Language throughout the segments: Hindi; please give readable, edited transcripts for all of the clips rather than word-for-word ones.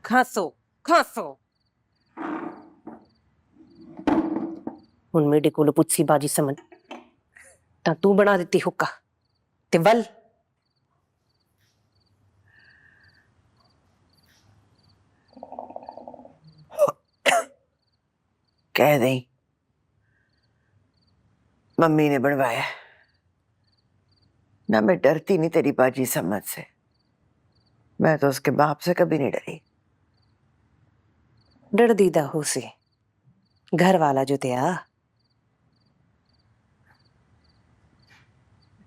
खासो खासो हुण मेरे कोल पुच्छी बाजी समझ ता तू बना देती हुक्का ते वल कह दे मम्मी ने बनवाया। ना मैं डरती नहीं तेरी बाजी समझ से, मैं तो उसके बाप से कभी नहीं डरी। डर दीदा हो से घर वाला जो तेरा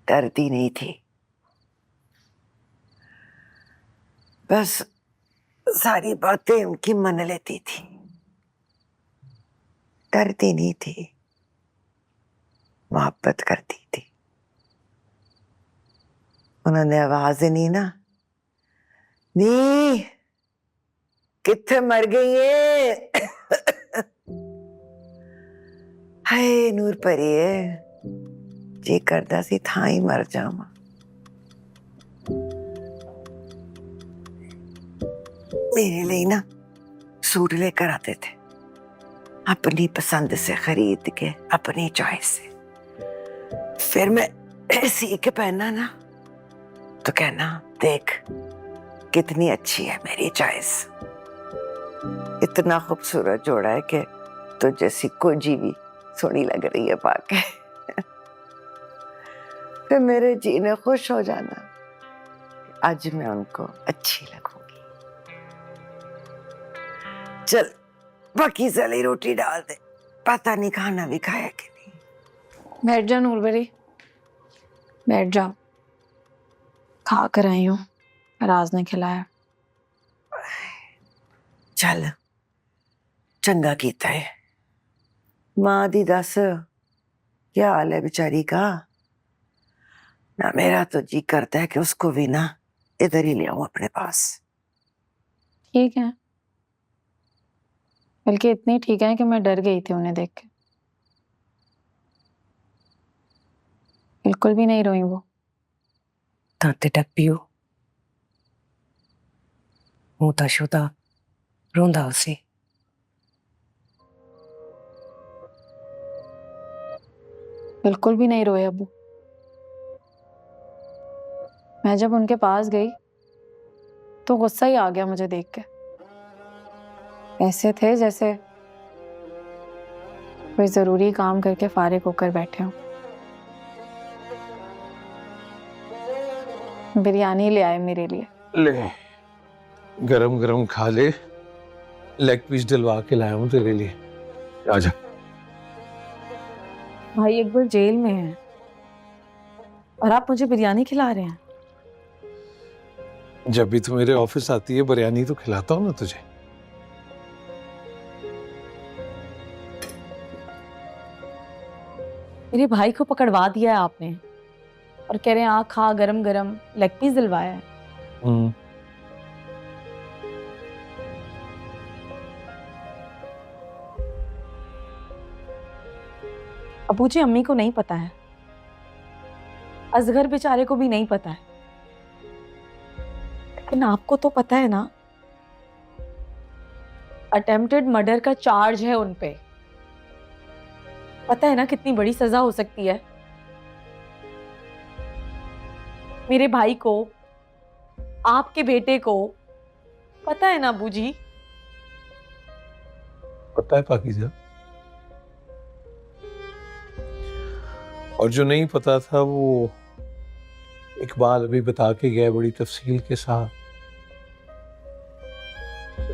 डरती नहीं थी, बस सारी बातें उनकी मन लेती थी। डरती नहीं थी, मोहब्बत करती थी। उन्होंने आवाज नहीं ना, नी किथे मर गई है? हाय नूर परिए, जी करदा सी था ही मर जावां। मेरे लिए ना सूट लेकर आते थे, अपनी पसंद से खरीद के, अपनी चॉइस से। फिर मैं सी के पहना ना तो कहना देख कितनी अच्छी है मेरी चॉइस। इतना खूबसूरत जोड़ा है कि तो जैसी कोई जीवी सोनी लग रही है पाके। फिर मेरे जी ने खुश हो जाना, आज मैं उनको अच्छी लगूंगी। चल बाकी जली रोटी डाल दे, पता नहीं खाना भी खाया कि नहीं। बैठ जा नूरबरी, बैठ जा, खा कर आई हूँ, राज ने खिलाया। चल चंगा कीता है। मां दी दस क्या हाल है बेचारी का? ना मेरा तो जी करता है कि उसको भी ना इधर ही ले आऊं अपने पास। ठीक है, बल्कि इतनी ठीक है कि मैं डर गई थी उन्हें देख के। बिल्कुल भी नहीं रोई वो। ताते टप्पियो होता शुदा रोंदा उसे। बिल्कुल भी नहीं रोए अबू। मैं जब उनके पास गई तो गुस्सा ही आ गया मुझे देख के। ऐसे थे जैसे कोई जरूरी काम करके फारिग होकर बैठे हो। बिरयानी ले आए मेरे लिए। ले गरम गरम खा ले, लेग पीस डलवा के लाया हूं तेरे लिए, आजा। भाई अकबर जेल में है और आप मुझे बिरयानी खिला रहे हैं। जब भी तू मेरे ऑफिस आती है बिरयानी तो खिलाता हूं ना तुझे। मेरे भाई को पकड़वा दिया है आपने और कह रहे हैं आ खा, गरम गरम लेग पीस दिलवाया है। अबू जी अम्मी को नहीं पता है, असगर बेचारे को भी नहीं पता है, लेकिन आपको तो पता है ना। अटेम्प्टेड मर्डर का चार्ज है उन पे। पता है ना कितनी बड़ी सजा हो सकती है। मेरे भाई को, आपके बेटे को पता है ना अबू जी। पता है पाकीज़ा, और जो नहीं पता था वो इकबाल अभी बता के गया बड़ी तफसील के साथ।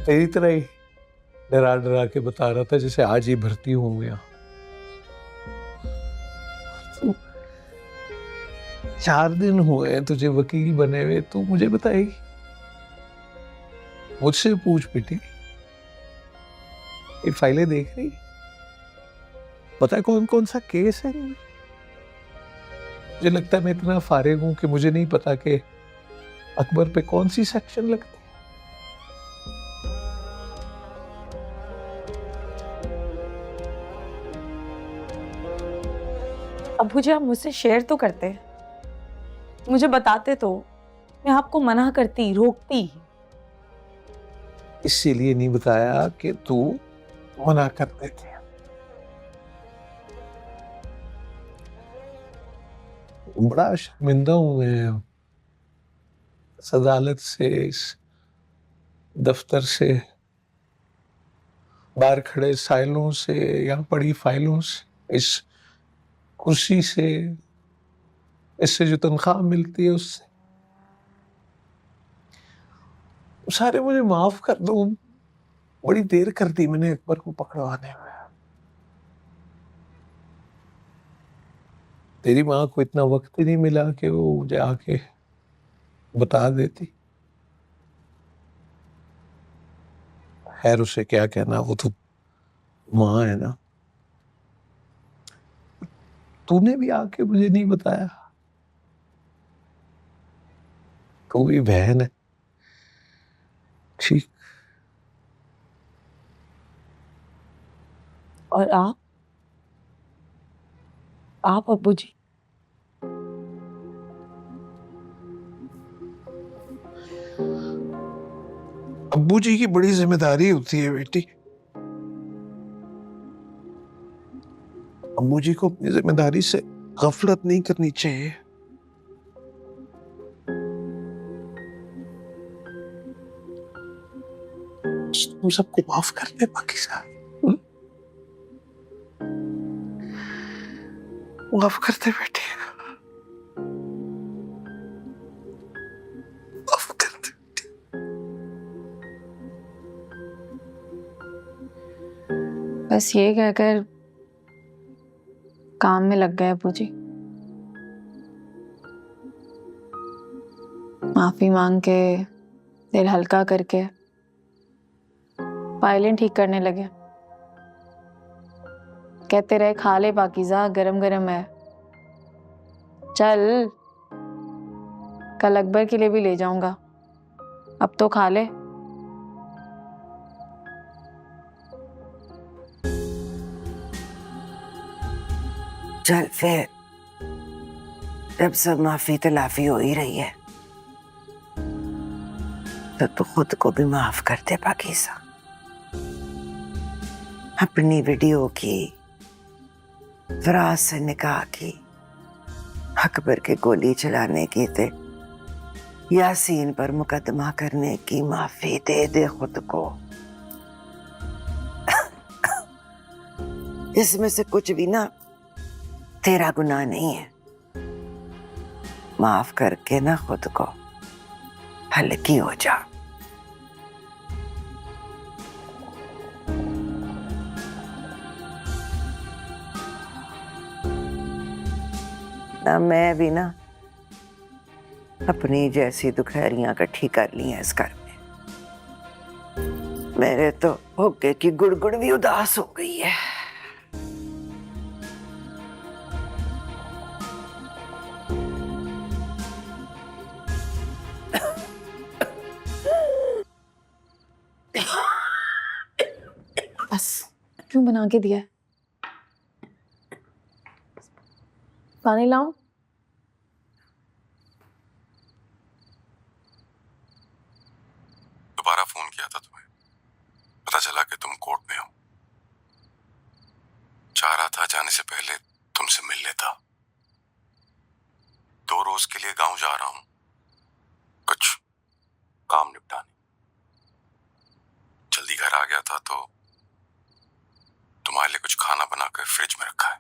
तेरी तरह ही डरा डरा के बता रहा था जैसे आज ही भर्ती हूं गया। 4 दिन हुए हैं तुझे वकील बने हुए, तू मुझे बताएगी? मुझसे पूछ बेटी, ये फाइलें देख रही, पता है कौन कौन सा केस है? मुझे लगता है मैं इतना फारिग हूं कि मुझे नहीं पता कि अकबर पे कौन सी सेक्शन लगती है। अबू जी आप मुझसे शेयर तो करते, मुझे बताते तो मैं आपको मना करती, रोकती। इसीलिए नहीं बताया कि तू मना कर देते। बड़ा शर्मिंदा हूं मैं इस अदालत से, इस दफ्तर से, बाहर खड़े साइलों से, यहाँ पड़ी फाइलों से, इस कुर्सी से, इससे जो तनख्वाह मिलती है उससे। सारे मुझे माफ कर दो, बड़ी देर कर दी मैंने अकबर को पकड़वाने में। तेरी माँ को इतना वक्त ही नहीं मिला कि वो मुझे आके बता देती। खैर उसे क्या कहना, वो तो माँ है ना। तूने भी आके मुझे नहीं बताया, तू भी बहन है। ठीक। और आप अब्बू जी? अब्बू जी की बड़ी जिम्मेदारी होती है बेटी। अब्बू जी को अपनी जिम्मेदारी से गफलत नहीं करनी चाहिए। तुम सबको माफ कर दे बाकी साहब। माफ कर दे बेटी, माफ कर दे। बस ये कहकर काम में लग गए अब्बू जी। माफी मांग के, दिल हल्का करके फाइलें ठीक करने लगे। कहते रहे खा ले पाकीज़ा, गरम गरम है। चल, कल अकबर के लिए भी ले जाऊंगा, अब तो खा ले। चल फिर, जब सब माफी तलाफी हो ही रही है तो खुद को भी माफ कर दे पाकीज़ा। अपनी वीडियो की, फराज से निकाह की, अकबर के गोली चलाने की थे, यासीन पर मुकदमा करने की माफी दे दे खुद को। इसमें से कुछ भी ना तेरा गुनाह नहीं है। माफ करके ना खुद को हल्की हो जा। ना मैं भी ना अपनी जैसी दुखैरियां इकट्ठी कर ली हैं इस घर में। मेरे तो होके की गुड़गुड़ भी उदास हो गई है। बस क्यों बना के दिया है? पानी लाऊं? दोबारा फोन किया था तुम्हें, पता चला कि तुम कोर्ट में हो। चाह रहा था जाने से पहले तुमसे मिल लेता। 2 रोज के लिए गांव जा रहा हूं, कुछ काम निपटाने। जल्दी घर आ गया था तो तुम्हारे लिए कुछ खाना बनाकर फ्रिज में रखा है।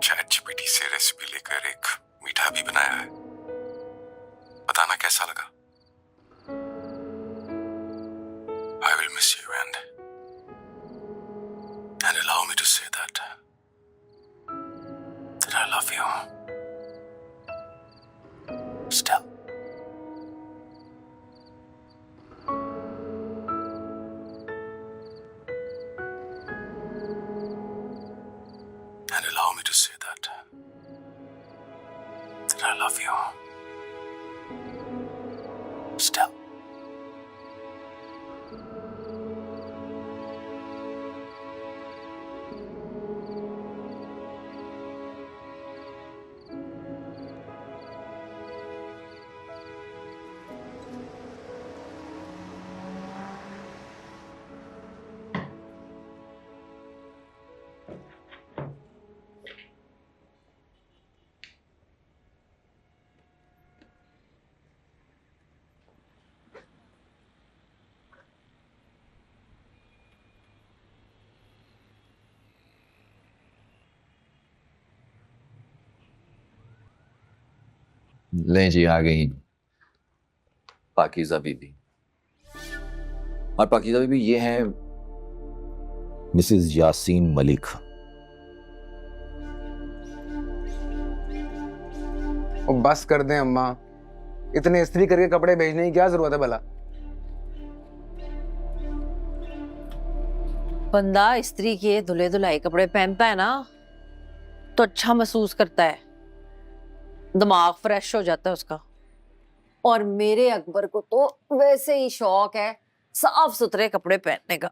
चैट जीपीटी से रेसिपी लेकर एक मीठा भी बनाया है, बताना कैसा लगा। I will miss you and allow me to say that I love you still. And allow me to say that I love you still. लें जी, आ गई पाकीज़ा बीबी। और पाकीज़ा बीबी ये हैं मिसेस यासीन मलिक। और बस कर दें अम्मा, इतने इस्त्री करके कपड़े भेजने की क्या जरूरत है भला? बंदा इस्त्री किए धुले धुलाई कपड़े पहनता है ना तो अच्छा महसूस करता है, दिमाग फ्रेश हो जाता है उसका। और मेरे अकबर को तो वैसे ही शौक है साफ सुथरे कपड़े पहनने का।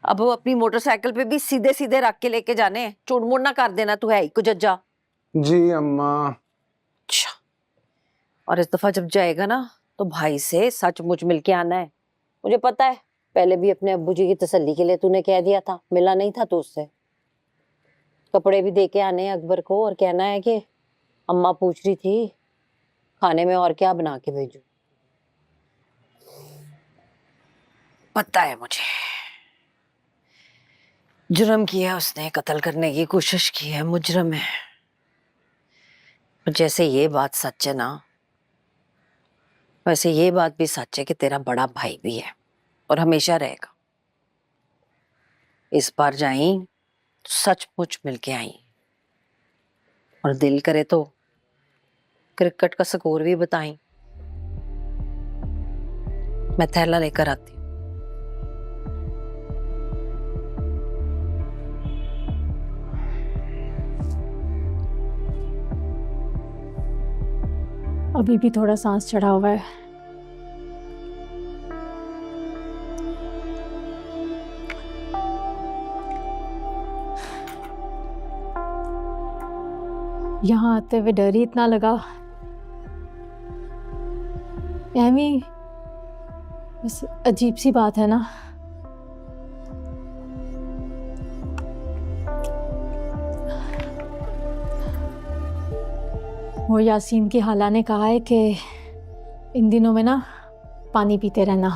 अब वो अपनी मोटरसाइकिल पे भी सीधे सीधे रख के लेके जाने, चुड़मुड़ ना कर देना, तू है ही कुजज्जा। जी अम्मा। अच्छा, और इस दफा जब जाएगा ना तो भाई से सचमुच मिलके आना है। मुझे पता है पहले भी अपने अब्बू जी की तसल्ली के लिए तूने कह दिया था, मिला नहीं था तू उससे। कपड़े भी दे के आने हैं अकबर को और कहना है कि अम्मा पूछ रही थी खाने में और क्या बना के भेजूं। पता है मुझे, जुर्म किया उसने, कत्ल करने की कोशिश की है, मुजरिम है। जैसे ये बात सच है ना, वैसे ये बात भी सच है कि तेरा बड़ा भाई भी है और हमेशा रहेगा। इस बार जाई तो सचमुच मिलके आई, और दिल करे तो क्रिकेट का स्कोर भी बताई। मैं थैला लेकर आती हूँ। अभी भी थोड़ा सांस चढ़ा हुआ है। यहाँ आते हुए डर ही इतना लगा। एमी, बस अजीब सी बात है ना, वो यासीन की खाला ने कहा है कि इन दिनों में ना पानी पीते रहना।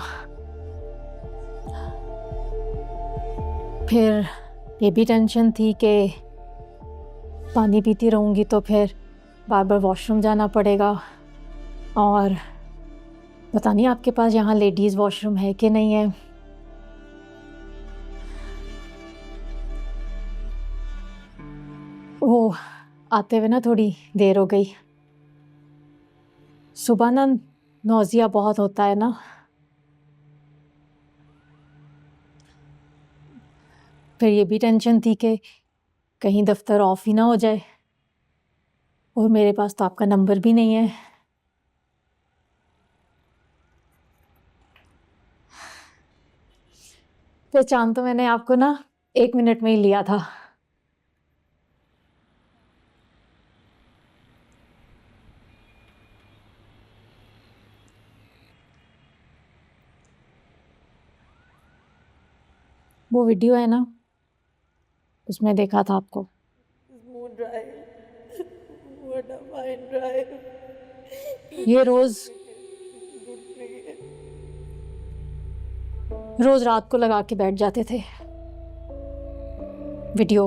फिर ये भी टेंशन थी कि पानी पीती रहूँगी तो फिर बार बार वॉशरूम जाना पड़ेगा, और पता नहीं आपके पास यहाँ लेडीज़ वॉशरूम है कि नहीं है। वो आते हुए ना थोड़ी देर हो गई। सुबह ना नौजिया बहुत होता है ना, फिर ये भी टेंशन थी कि कहीं दफ्तर ऑफ ही ना हो जाए, और मेरे पास तो आपका नंबर भी नहीं है। पहचान तो मैंने आपको ना 1 मिनट में ही लिया था। वो वीडियो है ना, उसमें देखा था आपको। ये रोज रात को लगा के बैठ जाते थे वीडियो।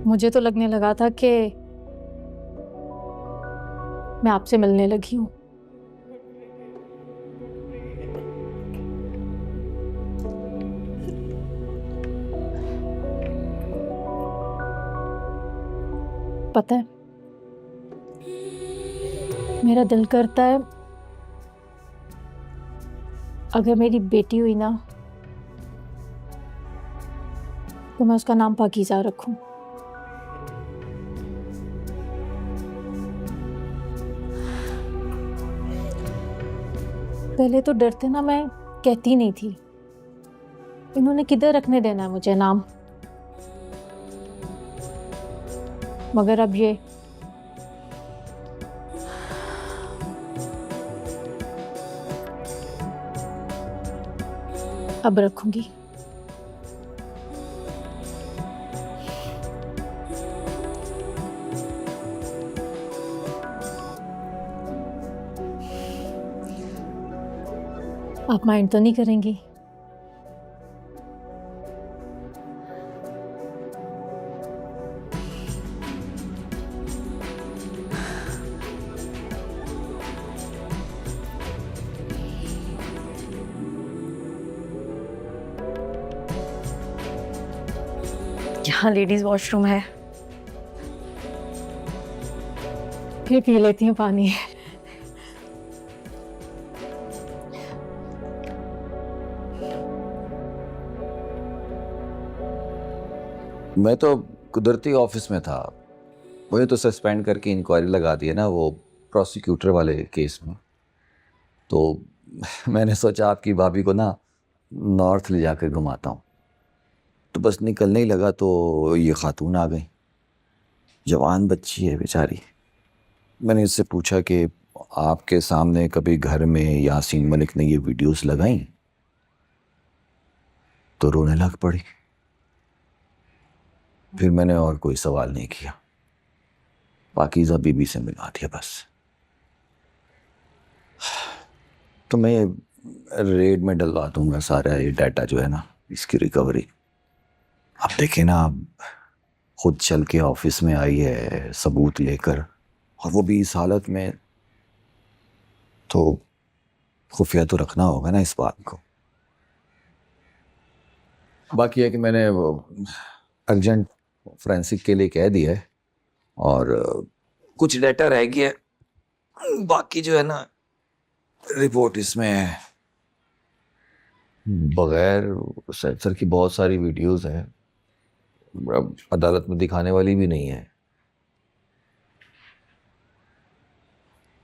मुझे तो लगने लगा था कि मैं आपसे मिलने लगी हूँ। पता है, मेरा दिल करता है अगर मेरी बेटी हुई ना तो मैं उसका नाम पाकीज़ा रखूं। पहले तो डरते ना मैं कहती नहीं थी, इन्होंने किधर रखने देना है मुझे नाम। मगर अब ये अब रखूंगी। आप माइंड तो नहीं करेंगी? यहाँ लेडीज वॉशरूम है। फिर पी लेती हूँ पानी। मैं तो कुदरती ऑफिस में था, मुझे तो सस्पेंड करके इंक्वायरी लगा दी है ना वो प्रोसिक्यूटर वाले केस में। तो मैंने सोचा आपकी भाभी को ना नॉर्थ ले जाकर घुमाता हूँ। तो बस निकलने ही लगा तो ये खातून आ गई, जवान बच्ची है बेचारी। मैंने इससे पूछा कि आपके सामने कभी घर में यासीन मलिक ने ये वीडियोस लगाई? तो रोने लग पड़ी। फिर मैंने और कोई सवाल नहीं किया, पाकीज़ा बीबी से मिला दिया बस। तो मैं रेड में डलवा दूंगा सारा ये डाटा जो है ना, इसकी रिकवरी। अब देखें ना, खुद चल के ऑफिस में आई है सबूत लेकर, और वो भी इस हालत में, तो खुफिया तो रखना होगा ना इस बात को। बाकी है कि मैंने वो अर्जेंट फोरेंसिक के लिए कह दिया है, और कुछ डाटा रह गया है। बाकी जो है ना रिपोर्ट इसमें बगैर सेंसर की बहुत सारी वीडियोस हैं, अब अदालत में दिखाने वाली भी नहीं है।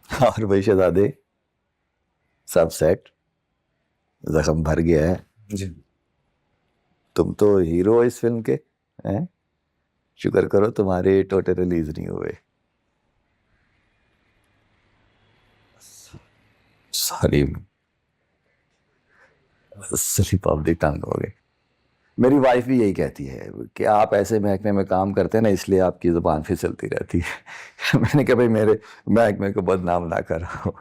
और भाई शहजादे, सब सेट, जख्म भर गया है जी। तुम तो हीरो हो इस फिल्म के, हैं? शुक्र करो तुम्हारे टोटे रिलीज नहीं हुए। Sorry, slip of the tongue हो गए। मेरी वाइफ भी यही कहती है कि आप ऐसे महकमे में काम करते हैं ना, इसलिए आपकी जुबान फिसलती रहती है। मैंने कहा भाई मेरे महकमे को बदनाम ना करो।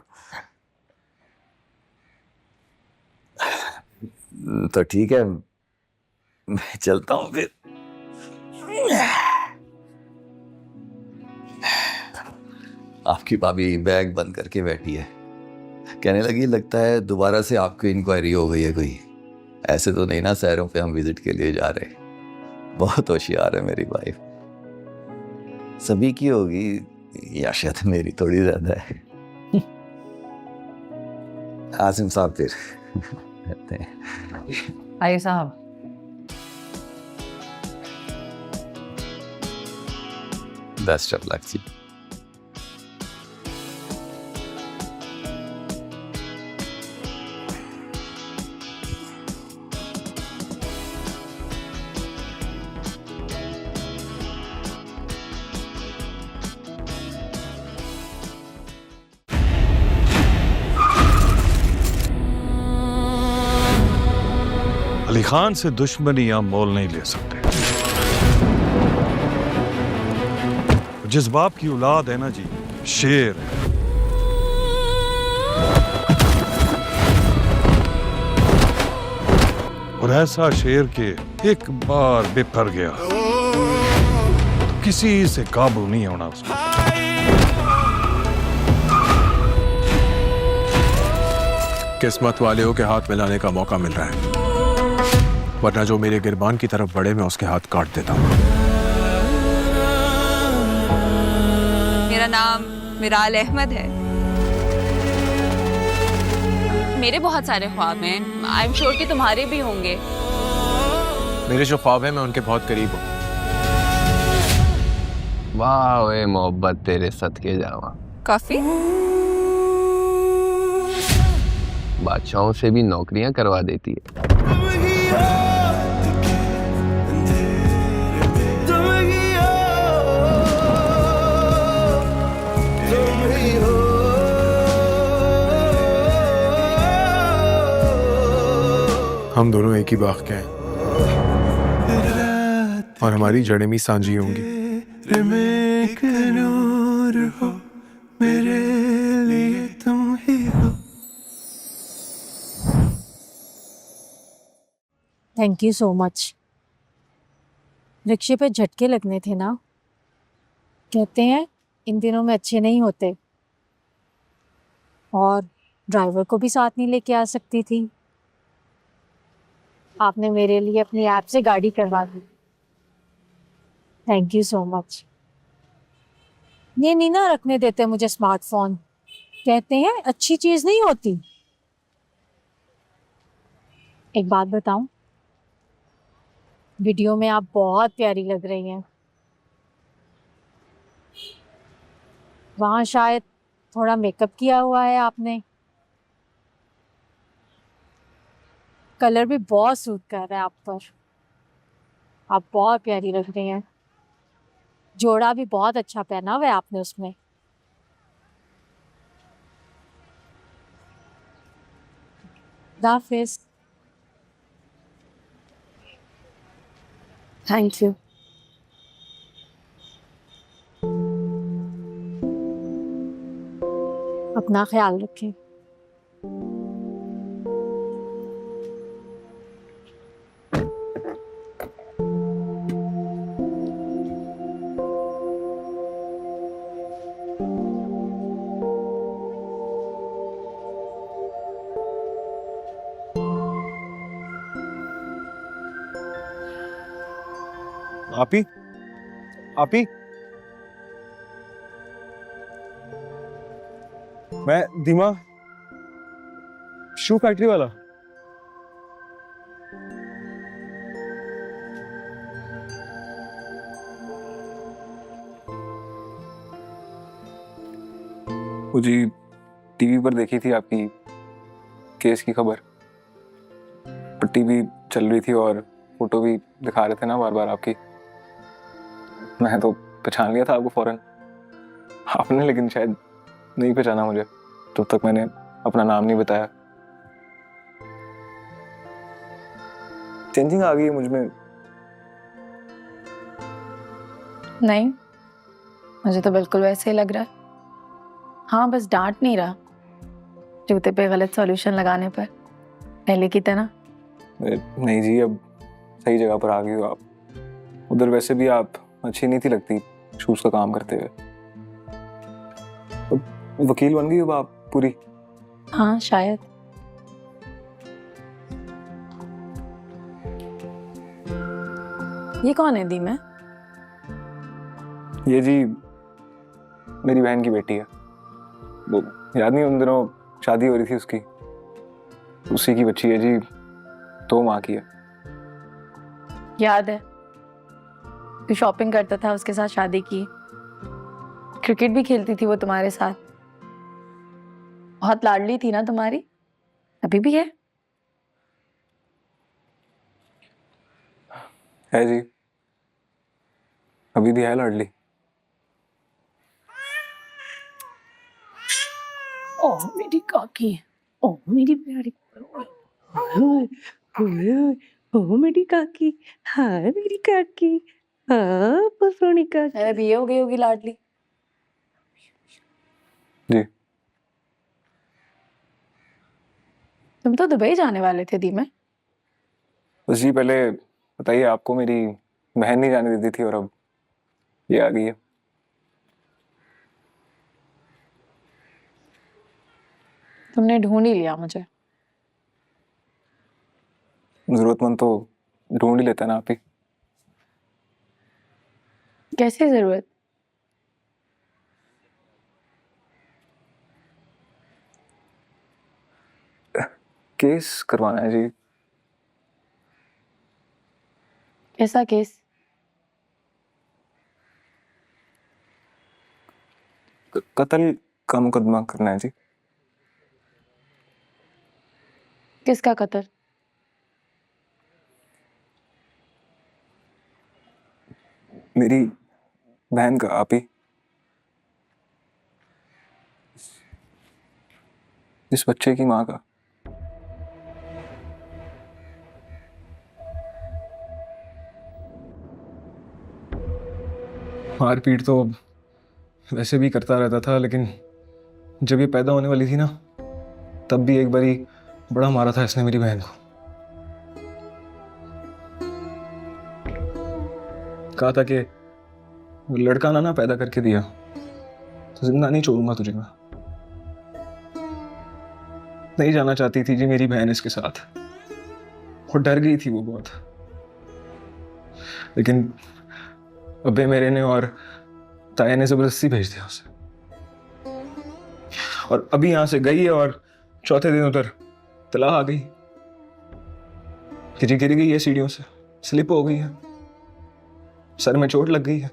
तो ठीक है, मैं चलता हूँ फिर। आपकी भाभी बैग बंद करके बैठी है, कहने लगी लगता है दोबारा से आपकी इंक्वायरी हो गई है कोई। ऐसे तो नहीं ना शहरों पे हम विजिट के लिए जा रहे। बहुत होशियार है मेरी वाइफ, सभी की होगी या शायद मेरी थोड़ी ज्यादा है। आसिम साहब फिर कहते हैं। आइए साहब। बेस्ट ऑफ लक जी। अली खान से दुश्मनी आप मोल नहीं ले सकते। जिस बाप की औलाद है ना जी, शेर है। और ऐसा शेर के एक बार बिफर गया तो किसी से काबू नहीं होना उसको। किस्मत वाले के हाथ मिलाने का मौका मिल रहा है, वरना जो मेरे गिरबान की तरफ बढ़े मैं उसके हाथ काट देता हूँ। मेरा नाम मिराल अहमद है। मेरे बहुत सारे ख्वाब हैं, आई एम श्योर कि तुम्हारे भी होंगे। मेरे जो ख्वाब है मैं उनके बहुत करीब हूँ। वाह वे मोहब्बत तेरे सदके जावा। काफी बादशाहों से भी नौकरियां करवा देती है। हम दोनों एक ही बाग के हैं और हमारी जड़ें भी सांझी होंगी। मेरे लिए तुम ही हो। Thank you so much. रिक्शे पे झटके लगने थे ना, कहते हैं इन दिनों में अच्छे नहीं होते। और ड्राइवर को भी साथ नहीं लेके आ सकती थी, आपने मेरे लिए अपनी ऐप से गाड़ी करवा दी। Thank you so much. ये नहीं ना रखने देते मुझे स्मार्टफोन, कहते हैं अच्छी चीज नहीं होती। एक बात बताऊं, वीडियो में आप बहुत प्यारी लग रही हैं। वहां शायद थोड़ा मेकअप किया हुआ है आपने। कलर भी बहुत सूट कर रहा है आप पर। आप बहुत प्यारी लग रही हैं। जोड़ा भी बहुत अच्छा पहना हुआ है आपने उसमें। हाफिज। Thank you. अपना ख्याल रखें। आपी, आपी, मैं धीमा, शू फैक्ट्री वाला। वो जी टीवी पर देखी थी आपकी केस की खबर, पर टीवी चल रही थी और फोटो भी दिखा रहे थे ना बार बार आपकी। मैं तो पहचान लिया था आपको फौरन, आपने लेकिन शायद नहीं पहचाना मुझे, तब तक मैंने अपना नाम नहीं बताया। चेंजिंग आ गई है मुझ में। नहीं, मुझे तो बिल्कुल वैसे ही लग रहा है। हाँ, बस डांट नहीं रहा जूते पे गलत सॉल्यूशन लगाने पर, पहले की तरह। नहीं जी, अब सही जगह पर आ गई हो आप। उधर वैसे भी आप अच्छी नहीं थी लगती शूज का काम करते हुए। वकील बन गई हो आप पूरी। हाँ शायद। ये कौन है दी में? ये जी मेरी बहन की बेटी है। वो याद नहीं, उन दिनों शादी हो रही थी उसकी, उसी की बच्ची है जी, 2 माह की है। याद है, तू शॉपिंग करता था उसके साथ शादी की, क्रिकेट भी खेलती थी वो तुम्हारे साथ। बहुत लाडली थी ना तुम्हारी, अभी भी है जी, अभी भी है लाडली। ओ मेरी काकी, ओ मेरी प्यारी, ओ मेरी काकी, हाँ मेरी काकी, हाँ सोनी काकी। अरे भी ये हो गई होगी लाडली। जी तुम तो दुबई जाने वाले थे दी में। बस जी, पहले बताइए, आपको मेरी बहन नहीं जाने देती थी और अब ये आ गई है। तुमने ढूंढ ही लिया मुझे। जरूरतमंद तो ढूंढ ही लेता ना आप ही। कैसे जरूरत? केस करवाना है जी। कैसा केस? कत्ल का मुकदमा करना है जी। किसका कत्ल? मेरी बहन का, आप ही। इस बच्चे की माँ का। मारपीट तो वैसे भी करता रहता था, लेकिन जब ये पैदा होने वाली थी ना, तब भी एक बारी बड़ा मारा था इसने मेरी बहन को। कहा था कि लड़का ना पैदा करके दिया तो जिंदा नहीं छोड़ूंगा तुझे मैं। नहीं जाना चाहती थी जी मेरी बहन इसके साथ, वो डर गई थी वो बहुत। लेकिन अब्बे मेरे ने और ताया ने जबरदस्ती भेज दिया उसे, और अभी यहाँ से गई है और चौथे दिन उधर तला आ गई। गिर गई है सीढ़ियों से, स्लिप हो गई है, सर में चोट लग गई है।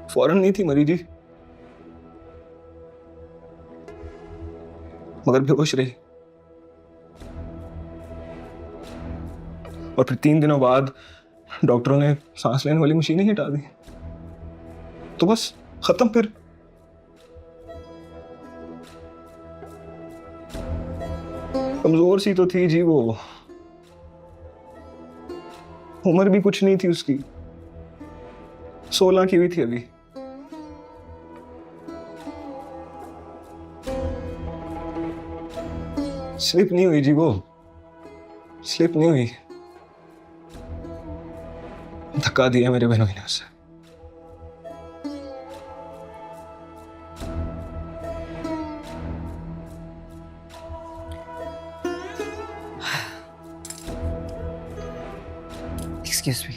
फौरन नहीं थी मरी जी, मगर बेहोश रही। और फिर 3 दिनों बाद डॉक्टरों ने सांस लेने वाली मशीन ही हटा दी, तो बस खत्म। फिर कमजोर सी तो थी जी वो, उम्र भी कुछ नहीं थी उसकी, 16 की हुई थी अभी। स्लिप नहीं हुई जी वो, स्लिप नहीं हुई, धक्का दिया मेरे बहनोई ने उसे। Excuse me.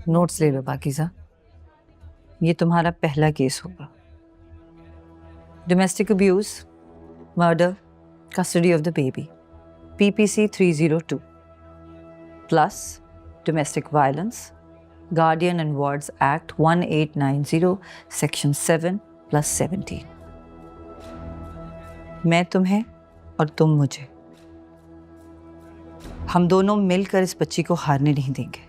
नोट्स ले लो पाकीज़ा, ये तुम्हारा पहला केस होगा। Domestic abuse, murder, custody of the baby, PPC 302 plus domestic violence, guardian and wards act 1890 section 7 + 17। मैं तुम्हें और तुम मुझे, हम दोनों मिलकर इस बच्ची को हारने नहीं देंगे।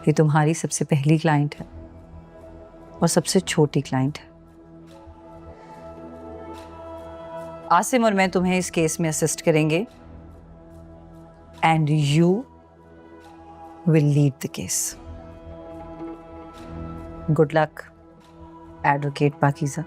ये तुम्हारी सबसे पहली क्लाइंट है और सबसे छोटी क्लाइंट है। आसिम और मैं तुम्हें इस केस में असिस्ट करेंगे and you will lead the case. Good luck advocate Pakeezah.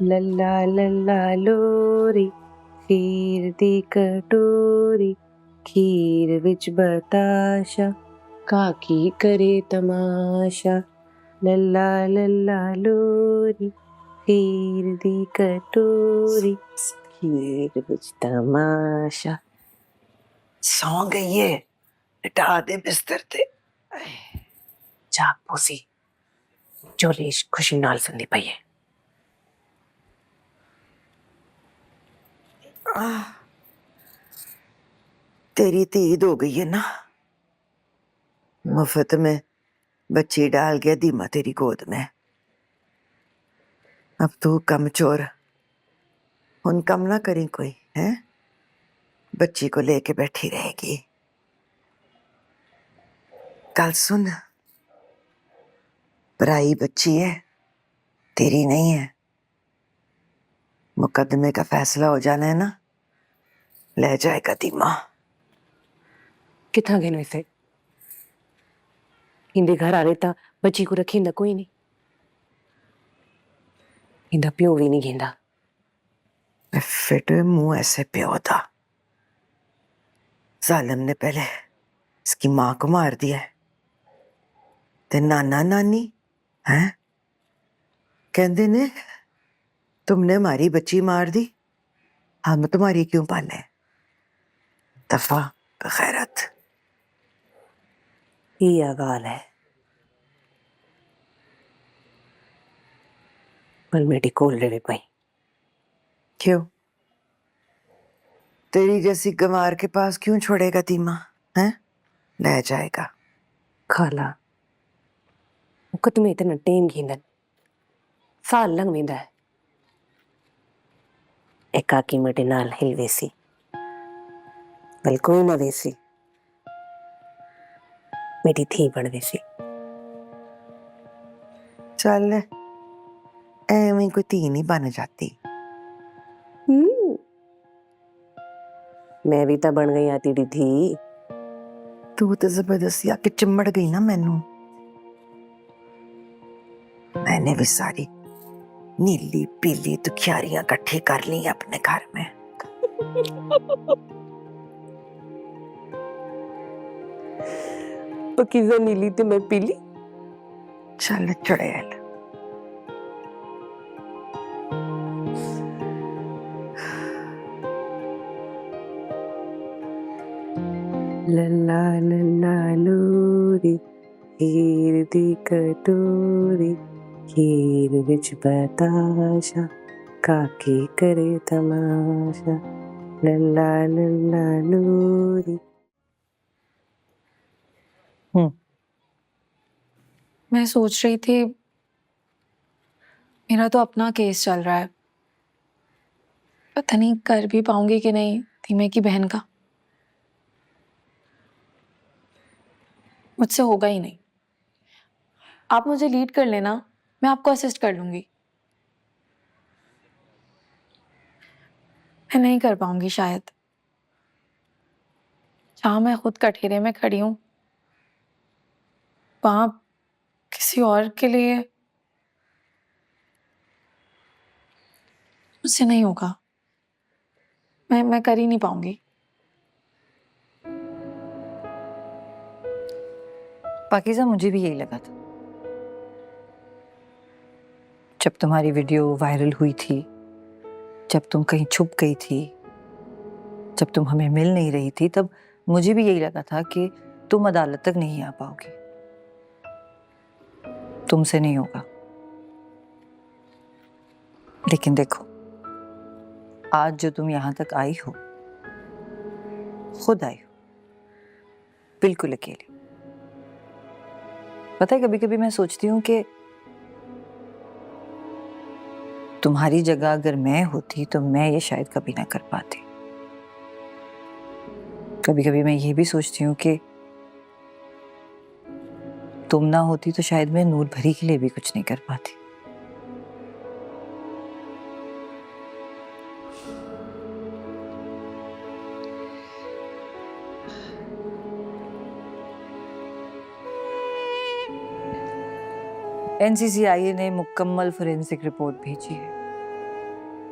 लल्ला लल्ला लोरी, खीर दी कटोरी, खीर विच बताशा, काकी करे तमाशा। लल्ला लल्ला लोरी, खीर दी कटोरी, खीर विच तमाशा। सौ गई है, हटा दे बिस्तर ते। जाग पोसी, जो रेश खुशी नाल संदी पई है। तेरी तो ईद हो गई है ना, मुफ्त में बच्ची डाल गया दीमा तेरी गोद में। अब तू कम चोर, उन कम ना करी कोई है, बच्ची को लेके बैठी रहेगी। कल सुन, पराई बच्ची है, तेरी नहीं है। मुकदमे का फैसला हो जाना है ना, ले जाएगा दीमा। किथा गए इसे? इंदे घर आ रहे था, बच्ची को रखी इंदा कोई नहीं, इंदा प्यो भी नहीं गेंदा। फिट मुंह ऐसे प्यो था, जालिम ने पहले इसकी माँ को मार दिया है, ते नाना नानी हैं कहते ने तुमने हमारी बच्ची मार दी, हम तुम्हारी क्यों पाले। दफा बगैरत। ये गाल है, पर मेरी कोल ले पाई। क्यों? तेरी जैसी गंवार के पास क्यों छोड़ेगा दीमा, हैं? ले जाएगा। खाला मुकदमे इतना टेम घींदन, साल लंघ वेंदा है। एकाकी मटे नाल हिल वेसी, बल कोई ना वेसी। मेरी धी बनदी सी। चल एवें कोई धी नहीं बन जाती। मैं भी तो बन गई तेरी धी। तू तो जबरदस्ती आके चिमड़ गई ना मैनू। मैंने भी सारी नीली पीली दुखियारियां इकट्ठी कर ली अपने घर में। पकीज़ा नीली ते मैं पीली। चल चुड़ैल। लल्ला लल्ला लोरी हीर दी कटोरी खीर विच बताशा काकी करे तमाशा लल्ला लल्ला लोरी। मैं सोच रही थी मेरा तो अपना केस चल रहा है, पता नहीं कर भी पाऊंगी कि नहीं धीमे की बहन का। मुझसे होगा ही नहीं। आप मुझे लीड कर लेना, मैं आपको असिस्ट कर लूंगी। मैं नहीं कर पाऊंगी शायद। जहां मैं खुद कठेरे में खड़ी हूं वहां किसी और के लिए मुझसे नहीं होगा। मैं कर ही नहीं पाऊंगी। पाकीज़ा मुझे भी यही लगा था जब तुम्हारी वीडियो वायरल हुई थी, जब तुम कहीं छुप गई थी, जब तुम हमें मिल नहीं रही थी, तब मुझे भी यही लगा था कि तुम अदालत तक नहीं आ पाओगी, तुमसे नहीं होगा। लेकिन देखो आज जो तुम यहां तक आई हो, खुद आई हो, बिल्कुल अकेली। पता है कभी कभी मैं सोचती हूँ कि तुम्हारी जगह अगर मैं होती तो मैं ये शायद कभी ना कर पाती। कभी कभी मैं ये भी सोचती हूँ कि तुम ना होती तो शायद मैं नूर भरी के लिए भी कुछ नहीं कर पाती। एनसीसीआईए ने मुकम्मल फोरेंसिक रिपोर्ट भेजी है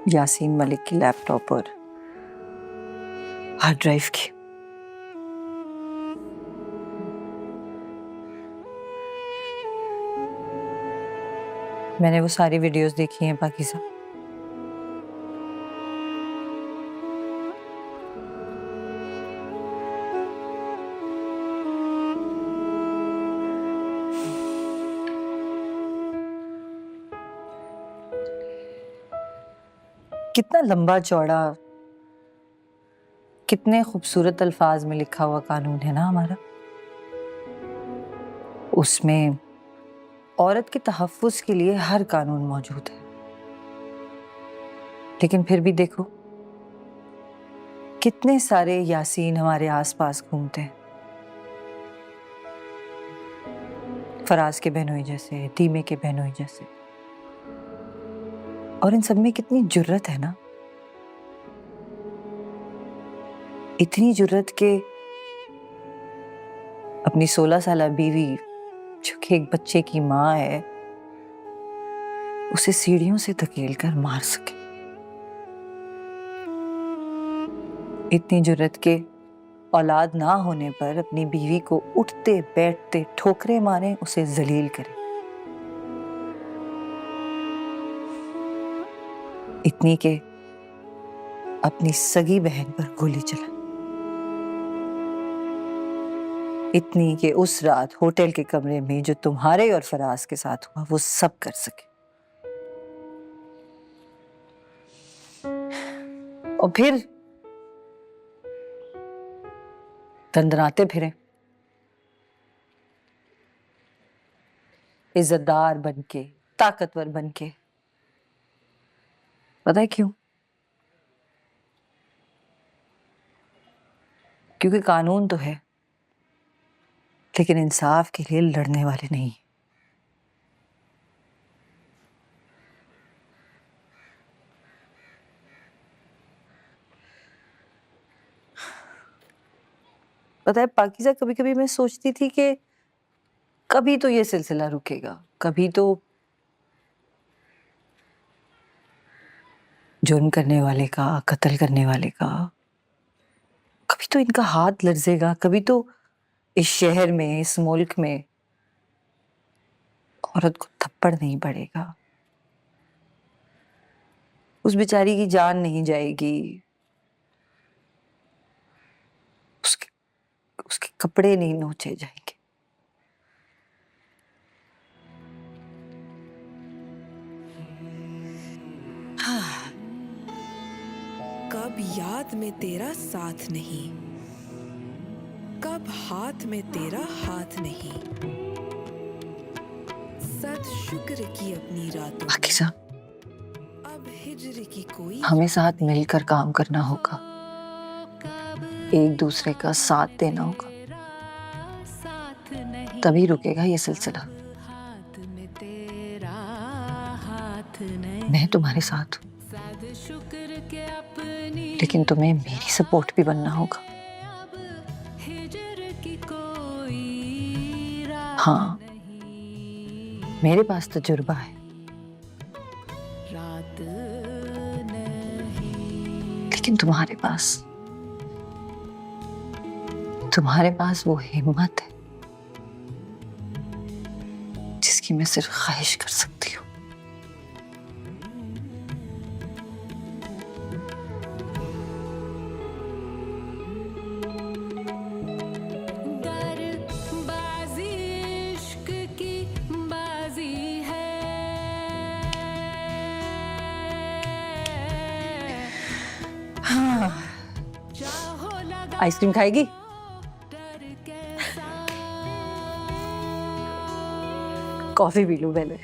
यासीन मलिक की लैपटॉप और हार्ड ड्राइव की। मैंने वो सारी वीडियोस देखी हैं पाकीज़ा। कितना लंबा चौड़ा, कितने खूबसूरत अल्फाज में लिखा हुआ कानून है ना हमारा। उसमें औरत के तहफ़्फ़ुज़ के लिए हर कानून मौजूद है। लेकिन फिर भी देखो कितने सारे यासीन हमारे आसपास घूमते हैं। फराज के बहनोई जैसे, दीमे के बहनोई जैसे। और इन सब में कितनी जुर्रत है ना, इतनी जुर्रत के अपनी 16 साला बीवी जो कि एक बच्चे की माँ है उसे सीढ़ियों से धकेल कर मार सके। इतनी जुर्रत के औलाद ना होने पर अपनी बीवी को उठते बैठते ठोकरे मारे, उसे जलील करे। इतनी के अपनी सगी बहन पर गोली चला। इतनी के उस रात होटल के कमरे में जो तुम्हारे और फराज के साथ हुआ वो सब कर सके। और फिर दंदनाते फिरे इज्जतदार बनके, ताकतवर बनके। पता है क्यों? क्योंकि कानून तो है लेकिन इंसाफ के लिए लड़ने वाले नहीं। पता है पाकीज़ा, कभी कभी मैं सोचती थी कि कभी तो ये सिलसिला रुकेगा, कभी तो जुर्म करने वाले का, कत्ल करने वाले का, कभी तो इनका हाथ लर्जेगा, कभी तो इस शहर में, इस मुल्क में औरत को थप्पड़ नहीं पड़ेगा, उस बेचारी की जान नहीं जाएगी, उसके कपड़े नहीं नोचे जाएंगे। हाँ। कब याद में तेरा साथ नहीं, कब हाथ में तेरा हाथ नहीं, सद शुक्र की अपनी रातों में, पाकीज़ा, अब हिज्र की कोई हमें साथ मिलकर काम करना होगा, एक दूसरे का साथ देना होगा, तभी रुकेगा ये सिलसिला। मैं तुम्हारे साथ हूँ, लेकिन तुम्हें मेरी सपोर्ट भी बनना होगा। हाँ, मेरे पास तजुर्बा है, लेकिन तुम्हारे पास वो हिम्मत है जिसकी मैं सिर्फ ख्वाहिश कर सकती हूँ। हाँ, आइसक्रीम खाएगी? कॉफी पी लूं पहले।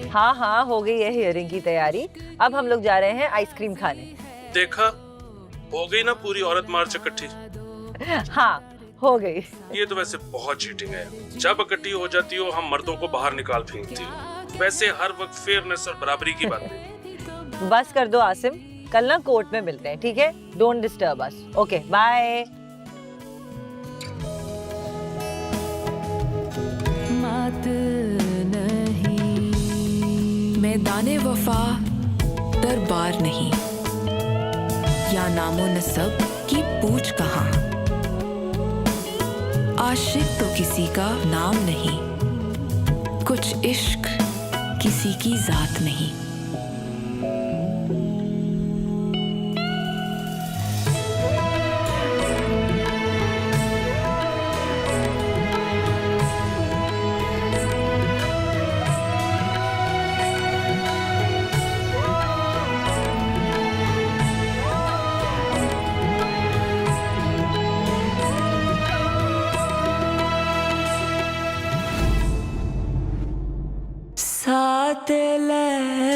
हाँ हाँ, हो गई है हियरिंग की तैयारी, अब हम लोग जा रहे हैं आइसक्रीम खाने। देखा, हो गई ना पूरी औरत मार्च इकट्ठी। हाँ, हो गई। ये तो वैसे बहुत चीटिंग है, जब इकट्ठी हो जाती हो हम मर्दों को बाहर निकाल फेंकती हो। वैसे हर वक्त फेयरनेस और बराबरी की बात है। बस कर दो आसिम, कल ना कोर्ट में मिलते हैं, ठीक है? Don't disturb us. Okay, bye. मात नहीं, मैदाने वफा दरबार नहीं, या नामो नसब की पूछ कहाँ, आशिक तो किसी का नाम नहीं, कुछ इश्क किसी की जात नहीं। साथ ले